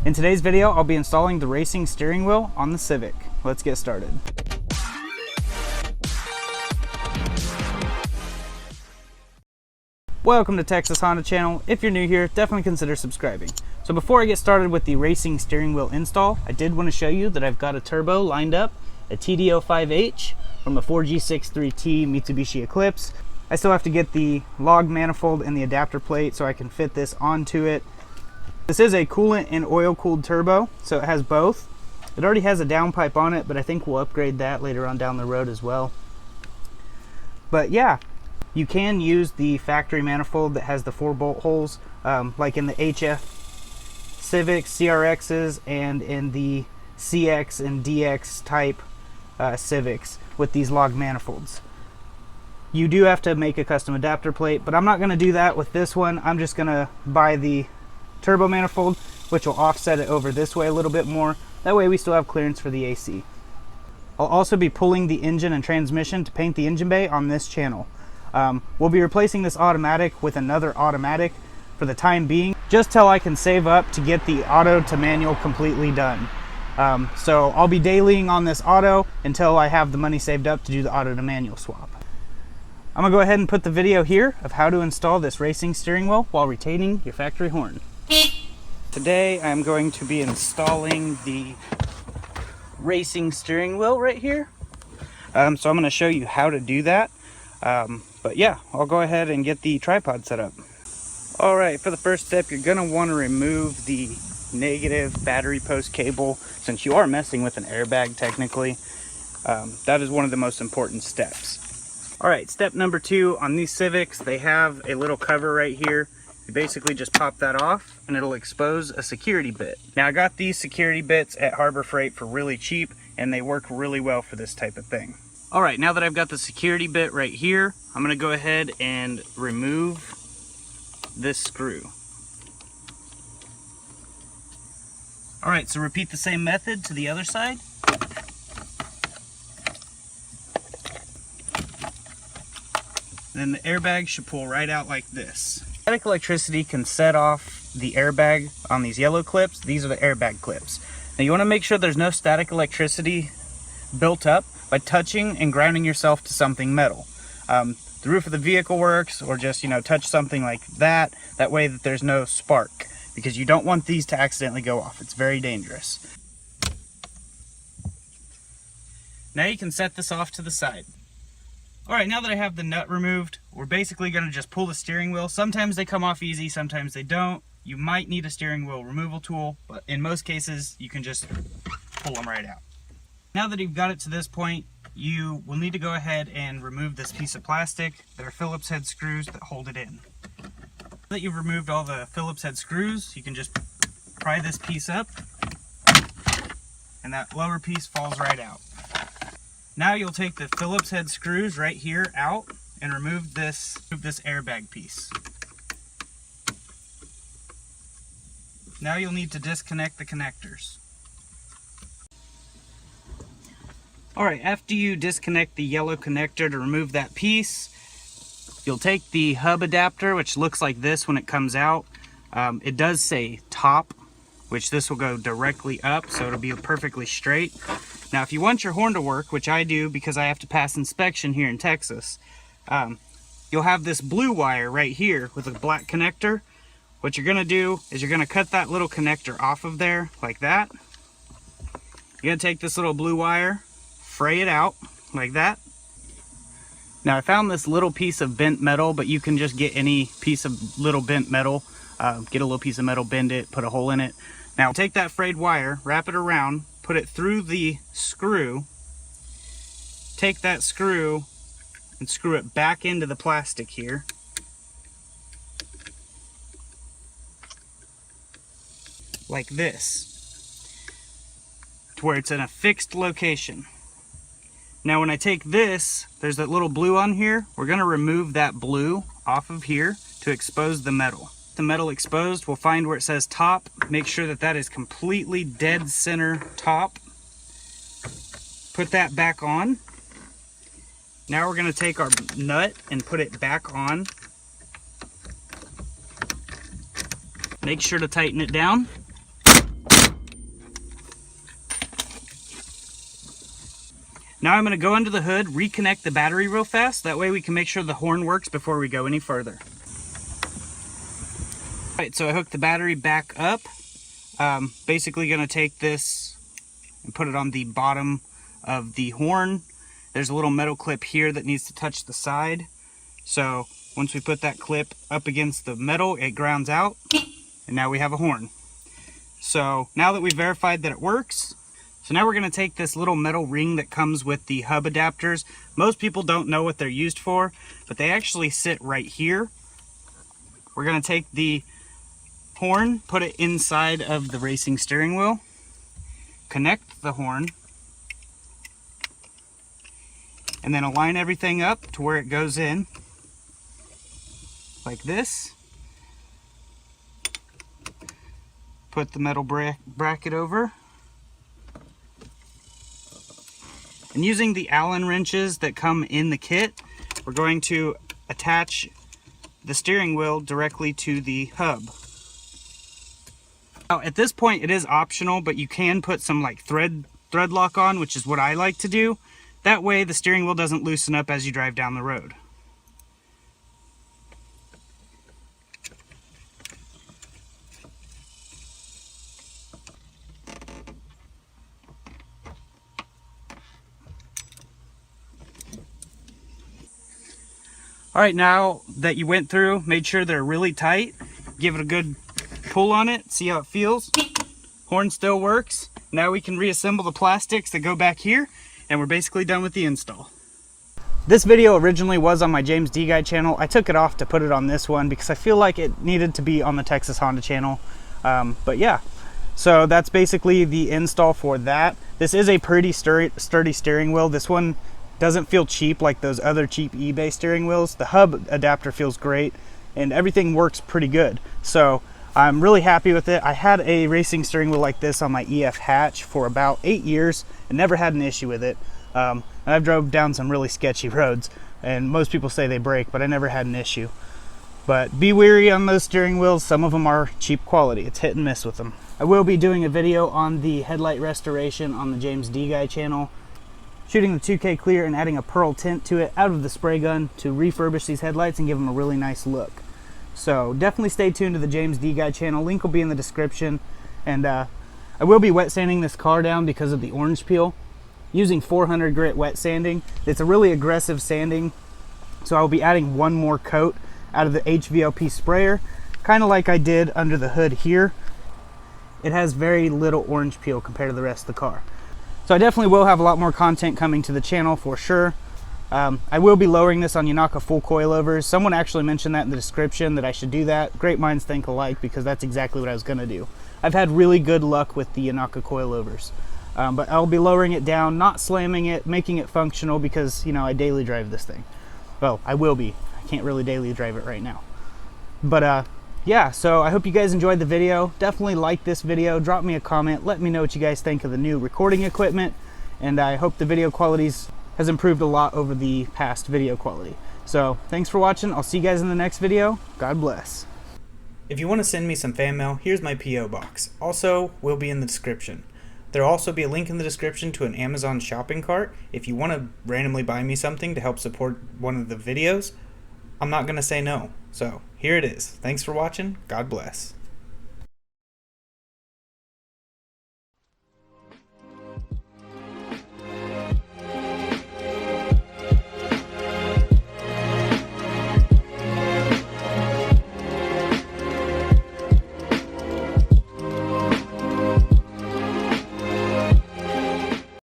In today's video, I'll be installing the racing steering wheel on the Civic. Let's get started. Welcome to Texas Honda Channel. If you're new here, definitely consider subscribing. So before I get started with the racing steering wheel install, I did want to show you that I've got a turbo lined up, a TD05H from a 4G63T Mitsubishi Eclipse. I still have to get the log manifold and the adapter plate so I can fit this onto it. This is a coolant and oil cooled turbo, so it has both. It already has a downpipe on it, but I think we'll upgrade that later on down the road as well. But yeah, you can use the factory manifold that has the 4 bolt holes, like in the HF Civic, CRXs, and in the CX and DX type Civics with these log manifolds. You do have to make a custom adapter plate, but I'm not going to do that with this one. I'm just going to buy the turbo manifold, which will offset it over this way a little bit more. That way we still have clearance for the AC. I'll also be pulling the engine and transmission to paint the engine bay on this channel. We'll be replacing this automatic with another automatic for the time being, just till I can save up to get the auto to manual completely done. So I'll be dailying on this auto until I have the money saved up to do the auto to manual swap. I'm gonna go ahead and put the video here of how to install this racing steering wheel while retaining your factory horn. Today I'm going to be installing the racing steering wheel right here. So I'm going to show you how to do that. But yeah, I'll go ahead and get the tripod set up. Alright, for the first step, you're going to want to remove the negative battery post cable, since you are messing with an airbag technically. That is one of the most important steps. Alright, step number 2, on these Civics, they have a little cover right here. You basically just pop that off and it'll expose a security bit. Now I got these security bits at Harbor Freight for really cheap, and they work really well for this type of thing. Alright, now that I've got the security bit right here, I'm going to go ahead and remove this screw. Alright, so repeat the same method to the other side. Then the airbag should pull right out like this. Static electricity can set off the airbag on these yellow clips. These are the airbag clips. Now you want to make sure there's no static electricity built up by touching and grounding yourself to something metal. The roof of the vehicle works, or just, touch something like that. That way that there's no spark, because you don't want these to accidentally go off. It's very dangerous. Now you can set this off to the side. Alright, now that I have the nut removed, we're basically going to just pull the steering wheel. Sometimes they come off easy, sometimes they don't. You might need a steering wheel removal tool, but in most cases, you can just pull them right out. Now that you've got it to this point, you will need to go ahead and remove this piece of plastic. There are Phillips head screws that hold it in. Now that you've removed all the Phillips head screws, you can just pry this piece up, and that lower piece falls right out. Now you'll take the Phillips head screws right here out and remove this airbag piece. Now you'll need to disconnect the connectors. Alright, after you disconnect the yellow connector to remove that piece, you'll take the hub adapter, which looks like this when it comes out. It does say top, which this will go directly up, so it'll be perfectly straight. Now, if you want your horn to work, which I do because I have to pass inspection here in Texas, you'll have this blue wire right here with a black connector. What you're going to do is you're going to cut that little connector off of there like that. You're going to take this little blue wire, fray it out like that. Now, I found this little piece of bent metal, but you can just get any piece of little bent metal. Get a little piece of metal, bend it, put a hole in it. Now, take that frayed wire, wrap it around, put it through the screw, take that screw and screw it back into the plastic here. Like this, to where it's in a fixed location. Now when I take this, there's that little blue on here. We're going to remove that blue off of here to expose the metal. The metal exposed, we'll find where it says top, make sure that that is completely dead center top. Put that back on. Now we're going to take our nut and put it back on. Make sure to tighten it down. Now I'm going to go under the hood, reconnect the battery real fast. That way we can make sure the horn works before we go any further. Alright, so I hooked the battery back up. Basically going to take this and put it on the bottom of the horn. There's a little metal clip here that needs to touch the side. So once we put that clip up against the metal, it grounds out, and now we have a horn. So now that we've verified that it works, so now we're going to take this little metal ring that comes with the hub adapters. Most people don't know what they're used for, but they actually sit right here. We're going to take the horn, put it inside of the racing steering wheel, connect the horn, and then align everything up to where it goes in, like this. Put the metal bracket over. And using the Allen wrenches that come in the kit, we're going to attach the steering wheel directly to the hub. Now, at this point, it is optional, but you can put some like thread lock on, which is what I like to do. That way, the steering wheel doesn't loosen up as you drive down the road. Alright, now that you went through, made sure they're really tight, give it a good pull on it, see how it feels. Horn still works. Now we can reassemble the plastics that go back here, and we're basically done with the install. This video originally was on my James D Guy channel. I took it off to put it on this one because I feel like it needed to be on the Texas Honda channel. But yeah, so that's basically the install for that. This is a pretty sturdy steering wheel. This one doesn't feel cheap like those other cheap eBay steering wheels. The hub adapter feels great and everything works pretty good. So I'm really happy with it. I had a racing steering wheel like this on my EF hatch for about 8 years and never had an issue with it. And I've drove down some really sketchy roads and most people say they break, but I never had an issue. But be wary on those steering wheels. Some of them are cheap quality. It's hit and miss with them. I will be doing a video on the headlight restoration on the James D Guy channel, shooting the 2K clear and adding a pearl tint to it out of the spray gun to refurbish these headlights and give them a really nice look. So definitely stay tuned to the James D Guy channel. Link will be in the description. And I will be wet sanding this car down because of the orange peel, using 400 grit wet sanding. It's a really aggressive sanding, so I'll be adding one more coat out of the HVLP sprayer, kind of like I did under the hood here. It has very little orange peel compared to the rest of the car. So I definitely will have a lot more content coming to the channel for sure. I will be lowering this on Yanaka full coilovers. Someone actually mentioned that in the description that I should do that. Great minds think alike, because that's exactly what I was gonna do. I've had really good luck with the Yanaka coilovers. But I'll be lowering it down, not slamming it, making it functional, because, you know, I daily drive this thing. Well, I will be. I can't really daily drive it right now. But yeah, so I hope you guys enjoyed the video. Definitely like this video, drop me a comment, let me know what you guys think of the new recording equipment, and I hope the video quality has improved a lot over the past video quality. So thanks for watching. I'll see you guys in the next video. God bless. If you want to send me some fan mail, here's my P.O. box. Also will be in the description. There'll also be a link in the description to an Amazon shopping cart. If you want to randomly buy me something to help support one of the videos, I'm not going to say no. So here it is. Thanks for watching. God bless.